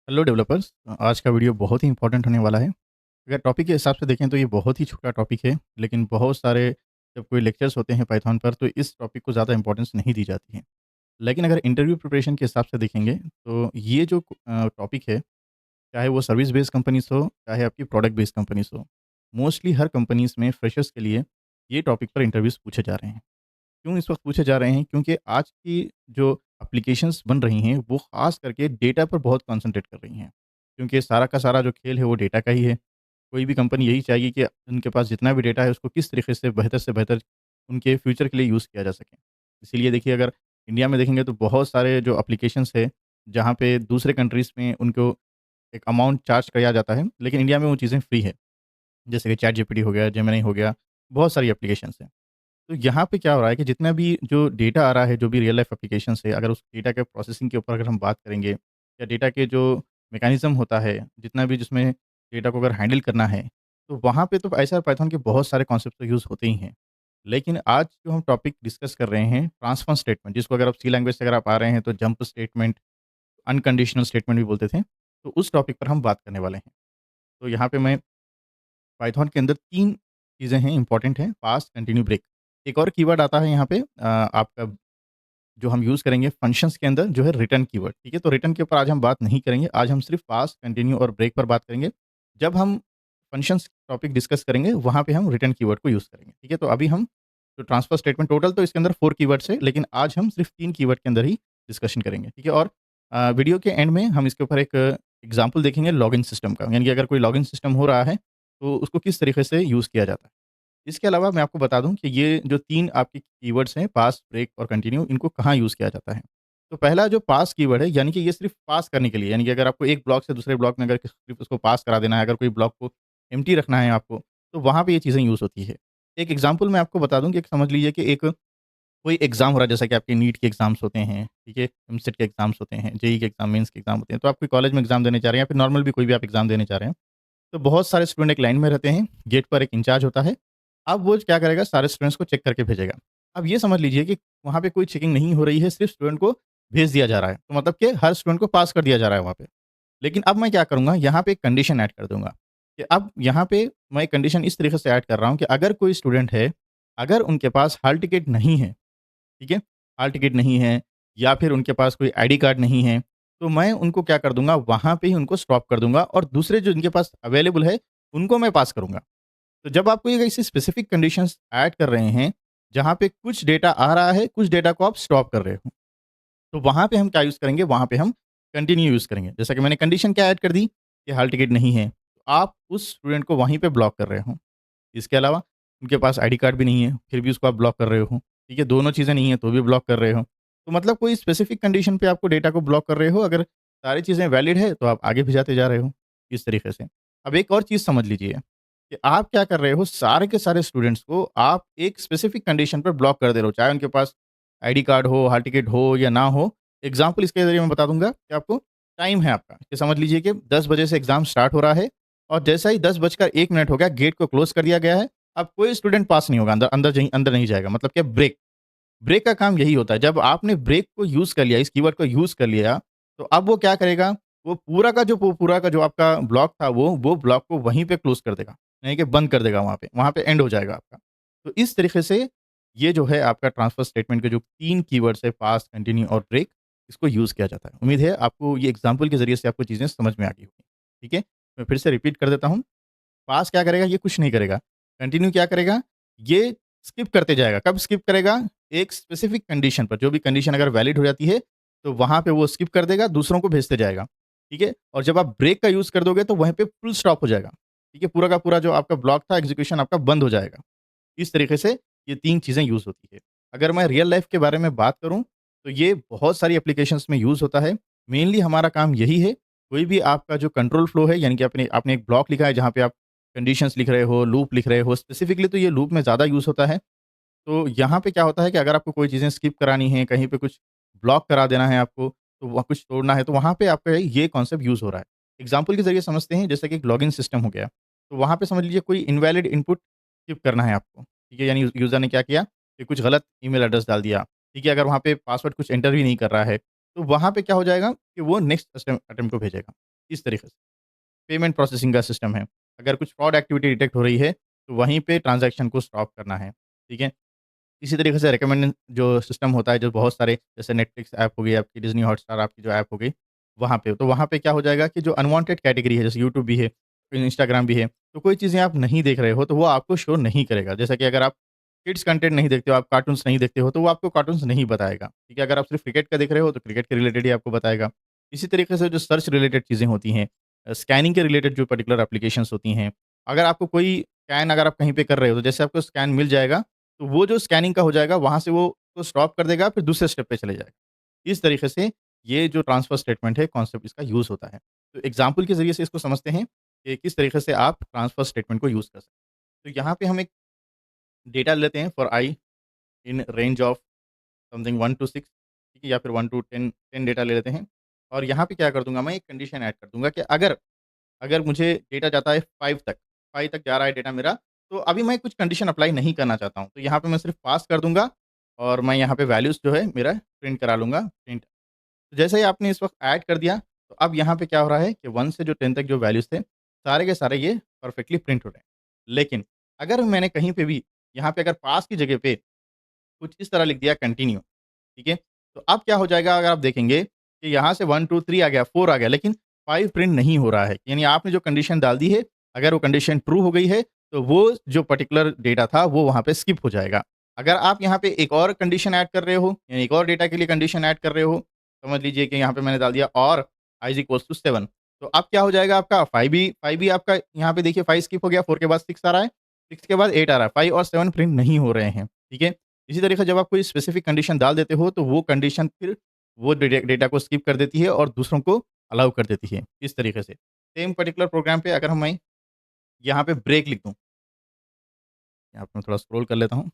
Hello developers. आज का video बहुत ही इंपॉर्टेंट होने वाला है। अगर टॉपिक के हिसाब से देखें तो ये बहुत ही छोटा टॉपिक है, लेकिन बहुत सारे जब कोई लेक्चर्स होते हैं पाइथन पर तो इस टॉपिक को ज़्यादा इंपॉर्टेंस नहीं दी जाती है। लेकिन अगर इंटरव्यू प्रिपरेशन के हिसाब से देखेंगे तो ये जो टॉपिक है, चाहे वो सर्विस बेस्ड कंपनीज़ हो, चाहे आपकी प्रोडक्ट बेस्ड कंपनीज़ हो, मोस्टली हर कंपनीज़ में फ्रेशर्स के लिए ये टॉपिक पर इंटरव्यूज़ पूछे जा रहे हैं। क्यों इस वक़्त पूछे जा रहे हैं? क्योंकि आज की जो एप्लीकेशंस बन रही हैं, वो ख़ास करके डेटा पर बहुत कॉन्संट्रेट कर रही हैं। क्योंकि सारा का सारा जो खेल है, वो डेटा का ही है। कोई भी कंपनी यही चाहेगी कि उनके पास जितना भी डेटा है, उसको किस तरीके से बेहतर उनके फ्यूचर के लिए यूज़ किया जा सके। इसीलिए देखिए, अगर इंडिया में देखेंगे, तो बहुत सारे जो एप्लीकेशंस है, जहाँ पे दूसरे कंट्रीज़ में उनको एक अमाउंट चार्ज किया जाता है, लेकिन इंडिया में वो चीज़ें फ्री है। जैसे कि चैट जीपीटी हो गया, जेमिनी हो गया, बहुत सारी एप्लीकेशंस हैं। तो यहाँ पे क्या हो रहा है कि जितना भी जो डेटा आ रहा है, जो भी रियल लाइफ एप्लीकेशंस है, अगर उस डेटा के प्रोसेसिंग के ऊपर अगर हम बात करेंगे या डेटा के जो मैकेनिज़्म होता है, जितना भी जिसमें डेटा को अगर हैंडल करना है, तो वहाँ पे तो ऐसा पाइथन के बहुत सारे कॉन्सेप्ट तो यूज़ होते ही हैं। लेकिन आज जो हम टॉपिक डिस्कस कर रहे हैं, ट्रांसफर स्टेटमेंट, जिसको अगर आप सी लैंग्वेज से अगर आप आ रहे हैं, तो जंप स्टेटमेंट, अनकंडीशनल स्टेटमेंट भी बोलते थे। तो उस टॉपिक पर हम बात करने वाले हैं। तो यहाँ पे मैं पाइथन के अंदर 3 चीज़ें हैं, इम्पोर्टेंट हैं, पास, कंटिन्यू, ब्रेक। एक और कीवर्ड आता है यहाँ पे आपका जो हम यूज़ करेंगे फंक्शंस के अंदर, जो है रिटर्न कीवर्ड, ठीक है? तो रिटर्न के ऊपर आज हम बात नहीं करेंगे, आज हम सिर्फ़ पास, कंटिन्यू और ब्रेक पर बात करेंगे। जब हम फंक्शंस टॉपिक डिस्कस करेंगे, वहाँ पे हम रिटर्न कीवर्ड को यूज़ करेंगे, ठीक है? तो अभी हम जो ट्रांसफर स्टेटमेंट, टोटल तो इसके अंदर 4 कीवर्ड्स है, लेकिन आज हम सिर्फ़ 3 कीवर्ड के अंदर ही डिस्कशन करेंगे, ठीक है? और वीडियो के एंड में हम इसके ऊपर एक एग्ज़ाम्पल देखेंगे लॉगिन सिस्टम का, यानी कि अगर कोई लॉगिन सिस्टम हो रहा है, तो उसको किस तरीके से यूज़ किया जाता है। इसके अलावा मैं आपको बता दूँ कि ये जो 3 आपके कीवर्ड्स हैं, पास, ब्रेक और कंटिन्यू, इनको कहाँ यूज़ किया जाता है। तो पहला जो पास कीवर्ड है, यानी कि ये सिर्फ़ पास करने के लिए, यानी कि अगर आपको एक ब्लॉक से दूसरे ब्लॉक में अगर सिर्फ़ उसको पास करा देना है, अगर कोई ब्लॉक को एम्प्टी रखना है आपको, तो वहाँ पे ये चीज़ें यूज़ होती है। एक एग्ज़ाम्पल मैं आपको बता दूँ कि एक समझ लीजिए कि एक कोई एग्ज़ाम हो रहा है, जैसा कि आपके नीट के एग्ज़ाम्स होते हैं, ठीक है? एमसेट के एग्ज़ाम्स होते हैं, जेईई के एग्ज़ाम, मेन्स के एग्ज़ाम होते हैं। तो आप कोई कॉलेज में एग्ज़ाम देने जा रहे हैं या फिर नॉर्मल भी कोई भी आप एग्ज़ाम देने जा रहे हैं। तो बहुत सारे स्टूडेंट एक लाइन में रहते हैं, गेट पर एक इंचार्ज होता है। अब वो क्या करेगा, सारे स्टूडेंट्स को चेक करके भेजेगा। अब ये समझ लीजिए कि वहाँ पे कोई चेकिंग नहीं हो रही है, सिर्फ़ स्टूडेंट को भेज दिया जा रहा है। तो मतलब कि हर स्टूडेंट को पास कर दिया जा रहा है वहाँ पे। लेकिन अब मैं क्या करूँगा, यहाँ पे एक कंडीशन ऐड कर दूँगा कि अब यहाँ पे मैं एक कंडीशन इस तरीके से ऐड कर रहा हूँ कि अगर कोई स्टूडेंट है, अगर उनके पास हॉल टिकट नहीं है, ठीक है? हॉल टिकट नहीं है या फिर उनके पास कोई आईडी कार्ड नहीं है, तो मैं उनको क्या कर दूँगा, वहाँ पे ही उनको स्टॉप कर दूँगा और दूसरे जो इनके पास अवेलेबल है, उनको मैं पास करूँगा। तो जब आप कोई ऐसी स्पेसिफिक कंडीशंस ऐड कर रहे हैं, जहाँ पे कुछ डेटा आ रहा है, कुछ डेटा को आप स्टॉप कर रहे हो, तो वहाँ पे हम क्या यूज़ करेंगे, वहाँ पे हम कंटिन्यू यूज़ करेंगे। जैसा कि मैंने कंडीशन क्या ऐड कर दी कि हॉल टिकट नहीं है, तो आप उस स्टूडेंट को वहीं पे ब्लॉक कर रहे हो। इसके अलावा उनके पास आईडी कार्ड भी नहीं है, फिर भी उसको आप ब्लॉक कर रहे हो, ठीक है? दोनों चीज़ें नहीं है, तो भी ब्लॉक कर रहे हो। तो मतलब कोई स्पेसिफिक कंडीशन पे आपको डेटा को ब्लॉक कर रहे हो, अगर सारी चीज़ें वैलिड है, तो आप आगे भी जाते जा रहे हो, इस तरीके से। अब एक और चीज़ समझ लीजिए कि आप क्या कर रहे हो, सारे के सारे स्टूडेंट्स को आप एक स्पेसिफिक कंडीशन पे ब्लॉक कर दे रहे हो, चाहे उनके पास आईडी कार्ड हो, हॉल टिकट हो या ना हो। एग्ज़ाम्पल इसके ज़रिए मैं बता दूँगा कि आपको टाइम है आपका, कि समझ लीजिए कि 10 बजे से एग्ज़ाम स्टार्ट हो रहा है और जैसा ही 10 बजकर 1 मिनट हो गया, गेट को क्लोज़ कर दिया गया है। अब कोई स्टूडेंट पास नहीं होगा, अंदर नहीं जाएगा, मतलब क्या, ब्रेक। ब्रेक का काम यही होता है, जब आपने ब्रेक को यूज़ कर लिया, इस कीवर्ड को यूज़ कर लिया, तो अब वो क्या करेगा, पूरा का जो आपका ब्लॉक था, वो ब्लॉक को वहीं पे क्लोज़ कर देगा, यानी कि बंद कर देगा वहाँ पे एंड हो जाएगा आपका। तो इस तरीके से ये जो है आपका ट्रांसफर स्टेटमेंट के जो 3 कीवर्ड्स है, पास्ट, कंटिन्यू और ब्रेक, इसको यूज़ किया जाता है। उम्मीद है आपको ये एग्ज़ाम्पल के ज़रिए से आपको चीज़ें समझ में आ गई होंगी, ठीक है? मैं फिर से रिपीट कर देता हूँ। पास क्या करेगा, ये कुछ नहीं करेगा। कंटिन्यू क्या करेगा, ये स्किप करते जाएगा। कब स्किप करेगा? एक स्पेसिफिक कंडीशन पर, जो भी कंडीशन अगर वैलिड हो जाती है, तो वहाँ पे वो स्किप कर देगा, दूसरों को भेजते जाएगा। ठीक है? और जब आप ब्रेक का यूज़ कर दोगे, तो वहीं पे फुल स्टॉप हो जाएगा। ठीक है? पूरा का पूरा जो आपका ब्लॉक था, एग्ज़ीक्यूशन आपका बंद हो जाएगा। इस तरीके से ये 3 चीज़ें यूज़ होती है। अगर मैं रियल लाइफ़ के बारे में बात करूँ, तो ये बहुत सारी एप्लीकेशंस में यूज़ होता है। मेनली हमारा काम यही है, कोई भी आपका जो कंट्रोल फ्लो है, यानी कि आपने आपने एक ब्लॉक लिखा है, जहाँ पे आप कंडीशंस लिख रहे हो, लूप लिख रहे हो, स्पेसिफिकली तो ये लूप में ज़्यादा यूज़ होता है। तो यहाँ पे क्या होता है कि अगर आपको कोई चीज़ें स्किप करानी है, कहीं पे कुछ ब्लॉक करा देना है आपको, तो वहाँ कुछ तोड़ना है, तो वहाँ पे आपका ये कॉन्सेप्ट यूज़ हो रहा है। एग्ज़ाम्पल के ज़रिए समझते हैं, जैसे कि एक लॉगिन सिस्टम हो गया। तो वहाँ पे समझ लीजिए कोई इनवैलिड इनपुट स्किप करना है आपको, ठीक है? यानी यूज़र ने क्या किया कि कुछ गलत ईमेल एड्रेस डाल दिया, ठीक है? अगर वहाँ पे पासवर्ड कुछ एंटर भी नहीं कर रहा है, तो वहाँ पे क्या हो जाएगा कि वो नेक्स्ट अटेम्प्ट को भेजेगा। इस तरीके से। पेमेंट प्रोसेसिंग का सिस्टम है। अगर कुछ फ्रॉड एक्टिविटी डिटेक्ट हो रही है, तो वहीं पे ट्रांज़ैक्शन को स्टॉप करना है, ठीक है? इसी तरीके से रिकमेंड जो सिस्टम होता है, जो बहुत सारे जैसे नेटफ्लिक्स ऐप हो गई आपकी, डिज़नी हॉटस्टार आपकी जो ऐप हो गई, वहाँ पे। तो वहाँ पे क्या हो जाएगा कि जो अनवांटेड कैटेगरी है, जैसे यूट्यूब भी है, इंस्टाग्राम भी है, तो कोई चीज़ें आप नहीं देख रहे हो, तो वो आपको शो नहीं करेगा। जैसा कि अगर आप किड्स कंटेंट नहीं देखते हो, आप कार्टून्स नहीं देखते हो, तो वो आपको कार्टून्स नहीं बताएगा, ठीक है? अगर आप सिर्फ़ क्रिकेट का देख रहे हो, तो क्रिकेट के रिलेटेड ही आपको बताएगा। इसी तरीके से जो सर्च रिलेटेड चीज़ें होती हैं, स्कैनिंग के रिलेटेड जो पर्टिकुलर एप्लीकेशंस होती हैं, अगर आपको कोई स्कैन अगर आप कहीं पे कर रहे हो, तो जैसे आपको स्कैन मिल जाएगा, तो वो जो स्कैनिंग का हो जाएगा, वहाँ से वो उसको स्टॉप कर देगा, फिर दूसरे स्टेप पे चले जाएगा। इस तरीके से ये जो ट्रांसफर स्टेटमेंट है, कॉन्सेप्ट इसका यूज़ होता है। तो एग्ज़ाम्पल के ज़रिए से इसको समझते हैं कि किस तरीके से आप ट्रांसफर स्टेटमेंट को यूज़ कर सकते हैं। तो यहाँ पे हम एक डेटा लेते हैं for i in range of something 1 to 6, ठीक है? या फिर 1 टू 10 डेटा ले लेते हैं और यहाँ पे क्या कर दूँगा, मैं एक कंडीशन ऐड कर दूँगा कि अगर अगर मुझे डेटा जाता है 5 तक जा रहा है डेटा मेरा, तो अभी मैं कुछ कंडीशन अप्लाई नहीं करना चाहता हूँ। तो यहाँ पे मैं सिर्फ़ पास कर दूँगा और मैं यहाँ पे वैल्यूज़ जो है मेरा प्रिंट करा लूँगा, प्रिंट। तो जैसे ही आपने इस वक़्त ऐड कर दिया, तो अब यहाँ पे क्या हो रहा है कि 1 से जो 10 तक जो वैल्यूज़ थे, सारे के सारे ये परफेक्टली प्रिंट हो रहे हैं। लेकिन अगर मैंने कहीं पे भी यहाँ पे अगर पास की जगह पे कुछ इस तरह लिख दिया कंटिन्यू, ठीक है? तो अब क्या हो जाएगा अगर आप देखेंगे कि यहाँ से 1, 2, 3 आ गया, 4 आ गया, लेकिन 5 प्रिंट नहीं हो रहा है। यानी आपने जो कंडीशन डाल दी है, अगर वो कंडीशन ट्रू हो गई है, तो वो जो पर्टिकुलर डेटा था, वो वहाँ पे स्किप हो जाएगा। अगर आप यहाँ पे एक और कंडीशन ऐड कर रहे हो, यानी एक और डेटा के लिए कंडीशन ऐड कर रहे हो, समझ लीजिए कि यहाँ पे मैंने डाल दिया और i इज़ इक्वल्स टू 7, तो अब क्या हो जाएगा आपका 5 भी आपका यहाँ पे देखिए 5 स्किप हो गया, 4 के बाद 6 आ रहा है, 6 के बाद 8 आ रहा है, 5 और 7 प्रिंट नहीं हो रहे हैं, ठीक है? इसी तरीके से जब आप कोई स्पेसिफिक कंडीशन डाल देते हो, तो वो कंडीशन फिर वो डेटा को स्किप कर देती है और दूसरों को अलाउ कर देती है, इस तरीके से। सेम पर्टिकुलर प्रोग्राम पे अगर हम मैं यहाँ पे ब्रेक लिख दूँ, यहाँ पे मैं थोड़ा स्क्रॉल कर लेता हूँ।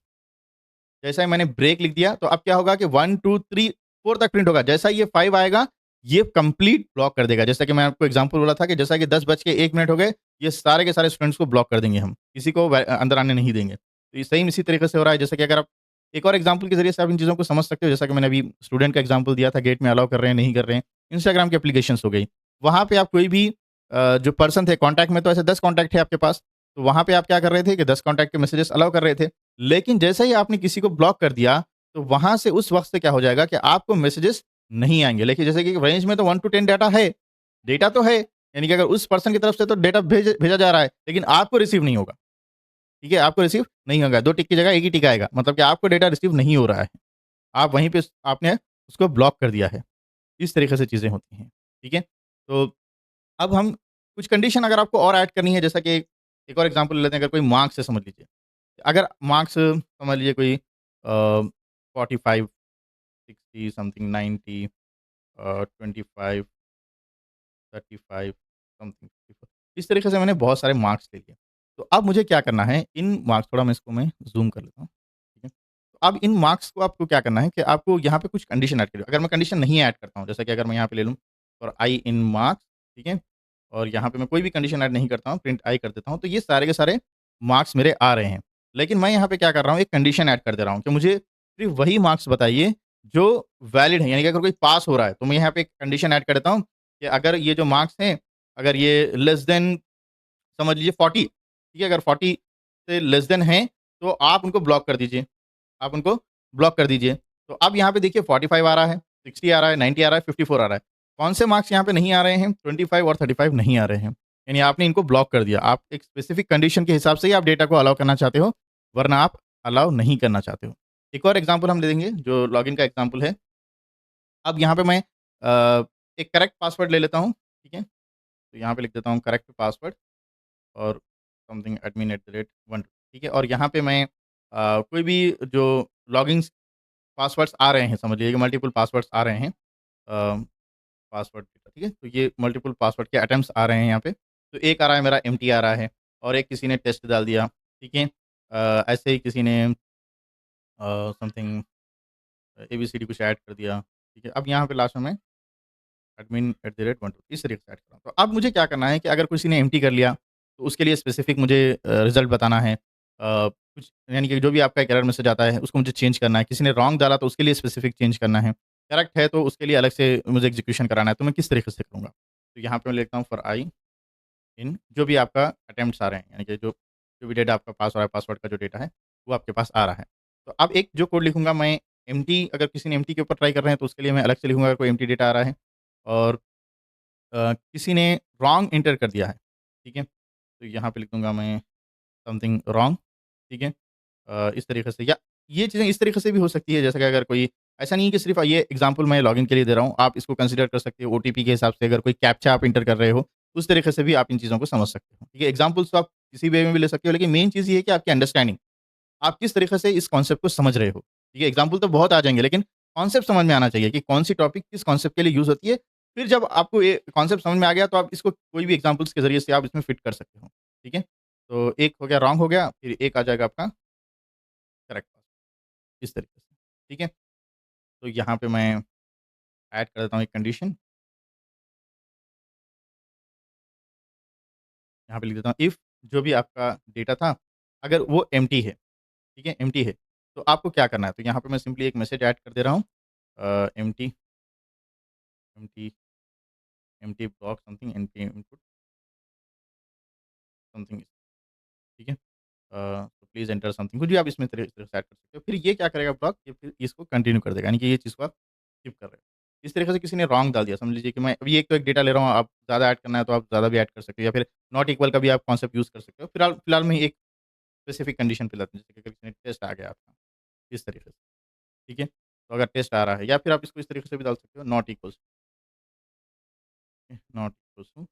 जैसा ही मैंने ब्रेक लिख दिया, तो अब क्या होगा कि 1, 2, 3, 4 तक प्रिंट होगा। जैसा ही ये 5 आएगा, ये कंप्लीट ब्लॉक कर देगा। जैसा कि मैं आपको एग्ज़ाम्पल बोला था कि जैसा कि 10 बज के 1 मिनट हो गए, ये सारे के सारे स्टूडेंट्स को ब्लॉक कर देंगे हम। किसी को अंदर आने नहीं देंगे। तो ये सेम इसी तरीके से हो रहा है, जैसे कि अगर आप एक और एग्ज़ाम्पल के ज़रिए से आप इन चीज़ों को समझ सकते हो, जैसा कि मैंने अभी स्टूडेंट का एग्ज़ाम्पल दिया था, गेट में अलाउ कर रहे हैं, नहीं कर रहे हैं। इंस्टाग्राम की एप्लीकेशंस हो गई। वहाँ पे आप कोई भी जो पर्सन थे कॉन्टैक्ट में, तो ऐसे 10 कॉन्टैक्ट थे आपके पास, तो वहाँ पे आप क्या कर रहे थे कि 10 कॉन्टैक्ट के मैसेजेस अलाउ कर रहे थे। लेकिन जैसे ही आपने किसी को ब्लॉक कर दिया, तो वहाँ से उस वक़्त से क्या हो जाएगा कि आपको मैसेजेस नहीं आएँगे। देखिए जैसे कि रेंज में तो 1 टू 10 डेटा तो है, यानी कि अगर उस पर्सन की तरफ से तो डेटा भेजा जा रहा है, लेकिन आपको रिसीव नहीं होगा, ठीक है? आपको रिसीव नहीं होगा, 2 टिक की जगह 1 ही टिक आएगा, मतलब कि आपको डेटा रिसीव नहीं हो रहा है। आप वहीं पे आपने उसको ब्लॉक कर दिया है। इस तरीके से चीज़ें होती हैं, ठीक है? तो अब हम कुछ कंडीशन अगर आपको और ऐड करनी है, जैसा कि एक और एग्ज़ाम्पल ले लेते हैं, अगर कोई मार्क्स है समझ लीजिए। अगर मार्क्स समझ लीजिए कोई 45, 60 समथिंग 90 25, 35 समथिंग 54, इस तरीके से मैंने बहुत सारे मार्क्स ले लिए। तो अब मुझे क्या करना है, इन मार्क्स थोड़ा मैं इसको मैं ज़ूम कर लेता हूँ, ठीक है? तो अब इन मार्क्स को आपको क्या करना है कि आपको यहाँ पे कुछ कंडीशन ऐड करनी है। अगर मैं कंडीशन नहीं ऐड करता हूँ, जैसा कि अगर मैं यहाँ पे ले लूँ और आई इन मार्क्स, ठीक है? और यहाँ पे मैं कोई भी कंडीशन ऐड नहीं करता हूँ, प्रिंट आई कर देता हूँ, तो ये सारे के सारे मार्क्स मेरे आ रहे हैं। लेकिन मैं यहाँ पे क्या कर रहा हूँ, एक कंडीशन ऐड कर दे रहा हूँ कि मुझे सिर्फ़ वही मार्क्स बताइए जो वैलिड हैं, यानी कि अगर कोई पास हो रहा है, तो मैं यहाँ पे एक कंडीशन ऐड कर देता हूँ कि अगर ये जो मार्क्स हैं, अगर ये लेस देन समझ लीजिए 40, ठीक है? अगर 40 से लेस देन हैं, तो आप उनको ब्लॉक कर दीजिए, आप उनको ब्लॉक कर दीजिए। तो अब यहाँ पे देखिए 45 आ रहा है, 60 आ रहा है, 90 आ रहा है, 54 आ रहा है। कौन से मार्क्स यहाँ पे नहीं आ रहे हैं? 25 और 35 नहीं आ रहे हैं। यानी आपने इनको ब्लॉक कर दिया। आप एक स्पेसिफिक कंडीशन के हिसाब से ही आप डेटा को अलाउ करना चाहते हो, वरना आप अलाउ नहीं करना चाहते हो। एक और एग्ज़ाम्पल हम ले लेंगे, जो लॉगिन का एग्ज़ाम्पल है। अब यहाँ पे मैं एक करेक्ट पासवर्ड ले लेता हूँ, ठीक है? तो यहाँ पे लिख देता हूँ करेक्ट पासवर्ड और something admin at the rate 1, ठीक है? और यहाँ पे मैं कोई भी जो लॉगिन्स पासवर्ड्स आ रहे हैं, समझ लीजिए कि मल्टीपल पासवर्ड्स आ रहे हैं, पासवर्ड, ठीक है? तो ये मल्टीपल पासवर्ड के अटेम्प्ट्स आ रहे हैं यहाँ पे। तो एक आ रहा है मेरा एम्प्टी आ रहा है और एक किसी ने टेस्ट डाल दिया, ठीक है? ऐसे ही किसी ने समथिंग एबीसीडी कुछ ऐड कर दिया, ठीक है? अब यहाँ पे लास्ट में मैं एडमिन एट द रेट 1 2 इस तरीके से ऐड कर रहा हूँ। तो अब मुझे क्या करना है कि अगर किसी ने एम्प्टी कर लिया, तो उसके लिए स्पेसिफिक मुझे रिज़ल्ट बताना है। कुछ यानी कि जो भी आपका एक एरर मैसेज आता है, उसको मुझे चेंज करना है। किसी ने रॉन्ग डाला, तो उसके लिए स्पेसिफिक चेंज करना है। करेक्ट है, तो उसके लिए अलग से मुझे एग्ज़ीक्यूशन कराना है, तो मैं किस तरीके से करूँगा? तो यहाँ पे मैं लिखता हूँ फॉर आई इन जो भी आपका अटेम्प्ट्स आ रहे हैं, यानी कि जो जो भी डेटा आपका पास हो रहा है, पासवर्ड का जो डेटा है, वो आपके पास आ रहा है। तो अब एक जो कोड लिखूँगा मैं एम्प्टी, अगर किसी ने एम्प्टी के ऊपर ट्राई कर रहे हैं, तो उसके लिए मैं अलग से लिखूँगा अगर कोई एम्प्टी डेटा आ रहा है और किसी ने रॉन्ग एंटर कर दिया है, ठीक है? तो यहाँ पे लिख दूँगा मैं समथिंग रॉन्ग, ठीक है? इस तरीके से, या ये चीज़ें इस तरीके से भी हो सकती है, जैसे कि अगर कोई, ऐसा नहीं है कि सिर्फ़ ये एग्ज़ाम्पल मैं लॉगिन के लिए दे रहा हूँ, आप इसको कंसीडर कर सकते हो ओटीपी के हिसाब से, अगर कोई कैप्चा आप एंटर कर रहे हो, उस तरीके से भी आप इन चीज़ों को समझ सकते हो। ठीक है? एग्ज़ाम्पल्स तो आप किसी वे में भी ले सकते हो, लेकिन मेन चीज़ ये है कि आपकी अंडरस्टैंडिंग, आप किस तरीके से इस कॉन्सेप्ट को समझ रहे हो। ठीक है? एग्ज़ाम्पल तो बहुत आ जाएँगे, लेकिन कॉन्सेप्ट समझ में आना चाहिए कि कौन-सी टॉपिक किस कॉन्सेप्ट के लिए यूज़ होती है। फिर जब आपको ये कॉन्सेप्ट समझ में आ गया, तो आप इसको कोई भी एग्ज़ाम्पल्स के ज़रिए से आप इसमें फिट कर सकते हो। ठीक है? तो एक हो गया रॉन्ग हो गया, फिर एक आ जाएगा आपका करेक्ट, इस तरीके से। ठीक है? तो यहाँ पे मैं ऐड कर देता हूँ एक कंडीशन, यहाँ पे लिख देता हूँ इफ जो भी आपका डेटा था, अगर वो एम्प्टी है, ठीक है? एम्प्टी है, तो आपको क्या करना है? तो यहाँ पे मैं सिंपली एक मैसेज ऐड कर दे रहा हूँ, empty empty empty block something NP input something, ठीक है? तो प्लीज़ एंटर समथिंग, कुछ भी आप इसमें तरह से ऐड कर सकते हो। फिर ये क्या करेगा ब्लॉक, ये फिर इसको कंटिन्यू कर देगा, यानी कि ये चीज़ को आप स्किप कर रहे हो। इस तरीके से किसी ने रॉन्ग डाल दिया, समझ लीजिए कि मैं अभी एक तो एक डेटा ले रहा हूँ, आप ज़्यादा ऐड करना है तो आप ज़्यादा भी ऐड कर सकते हो, या फिर नॉट इक्वल का भी आप कॉन्सेप्ट यूज़ कर सकते हो। फिलहाल फिलहाल मैं एक स्पेसिफिक कंडीशन पे लाता हूँ, जैसे कि अगर किसी ने टेस्ट आ गया आपका, इस तरीके से, ठीक है? तो अगर टेस्ट आ रहा है, या फिर आप इसको इस तरीके से भी डाल सकते हो, not equals, not equals to,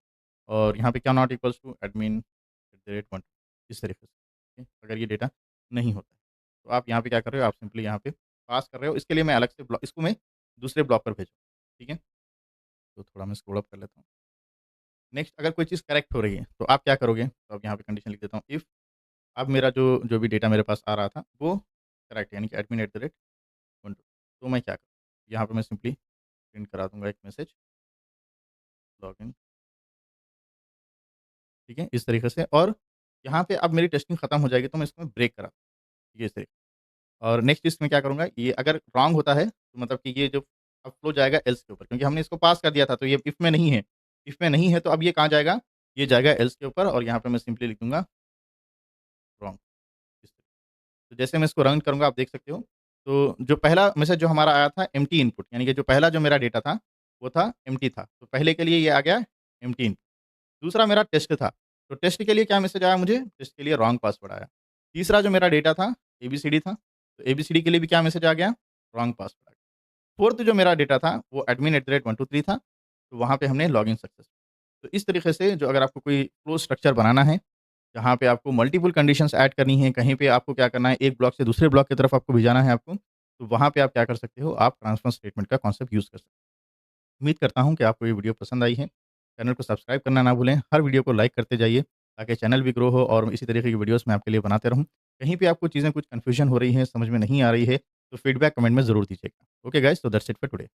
और यहाँ पे क्या not equals to admin at the rate 1, इस तरीके से, ठीक है? अगर ये डेटा नहीं होता है, तो आप यहाँ पे क्या कर रहे हो, आप सिंपली यहाँ पे पास कर रहे हो। इसके लिए मैं अलग से इसको मैं दूसरे ब्लॉक पर भेजूँ, ठीक है? तो थोड़ा मैं स्क्रॉल अप कर लेता हूँ। नेक्स्ट, अगर कोई चीज़ करेक्ट हो रही है, तो आप क्या करोगे? तो अब यहाँ पे कंडीशन लिख देता हूँ, इफ अब मेरा जो जो भी डेटा मेरे पास आ रहा था, वो करेक्ट है, यानी कि एडमिन एट द रेट 1, तो मैं क्या करूँ? यहाँ पे मैं सिंपली प्रिंट करा दूँगा एक मैसेज, लॉगिन, ठीक है? इस तरीके से, और यहाँ पे अब मेरी टेस्टिंग खत्म हो जाएगी, तो मैं इसको ब्रेक करा, ये इस तरीके, और नेक्स्ट चीज़ मैं क्या करूँगा, ये अगर रॉन्ग होता है, तो मतलब कि ये जो अब फ्लो जाएगा एल्स के ऊपर, क्योंकि हमने इसको पास कर दिया था, तो ये इफ में नहीं है। इफ में नहीं है, तो अब ये कहाँ जाएगा? ये जाएगा एल्स के ऊपर, और यहाँ पे मैं सिंपली लिख दूँगा रॉन्ग, इस तरीके। तो जैसे मैं इसको रन करूँगा, आप देख सकते हो, तो जो पहला मैसेज जो हमारा आया था एम्प्टी इनपुट, यानी कि जो पहला जो मेरा डेटा था, वो था एम्प्टी था। तो पहले के लिए ये आ गया एम्प्टी इनपुट। दूसरा मेरा टेस्ट था, तो टेस्ट के लिए क्या मैसेज आया मुझे? टेस्ट के लिए रॉन्ग पासवर्ड आया। तीसरा जो मेरा डेटा था, एबीसीडी था, तो एबीसीडी के लिए भी क्या मैसेज आ गया? रॉन्ग पासवर्ड आ गया। फोर्थ जो मेरा डेटा था, वो एडमिन एट द रेट 123 था, तो वहाँ पे हमने लॉगिन सक्सेस। तो इस तरीके से, जो अगर आपको कोई फ्लो स्ट्रक्चर बनाना है, जहाँ पे आपको मल्टीपल कंडीशंस ऐड करनी है, कहीं पे आपको क्या करना है, एक ब्लॉक से दूसरे ब्लॉक की तरफ आपको भेजाना है आपको, तो वहाँ पे आप क्या कर सकते हो, आप ट्रांसफर स्टेटमेंट का कॉन्सेप्ट यूज़ कर सकते हो। उम्मीद करता हूँ कि आपको ये वीडियो पसंद आई है। चैनल को सब्सक्राइब करना ना भूलें, हर वीडियो को लाइक करते जाइए, ताकि चैनल भी ग्रो हो और इसी तरीके की वीडियोज़ मैं आपके लिए बनाते रहूँ। कहीं पे आपको चीज़ें कुछ कन्फ्यूजन हो रही हैं, समझ में नहीं आ रही है, तो फीडबैक कमेंट में ज़रूर दीजिएगा। Okay guys, so that's it for today.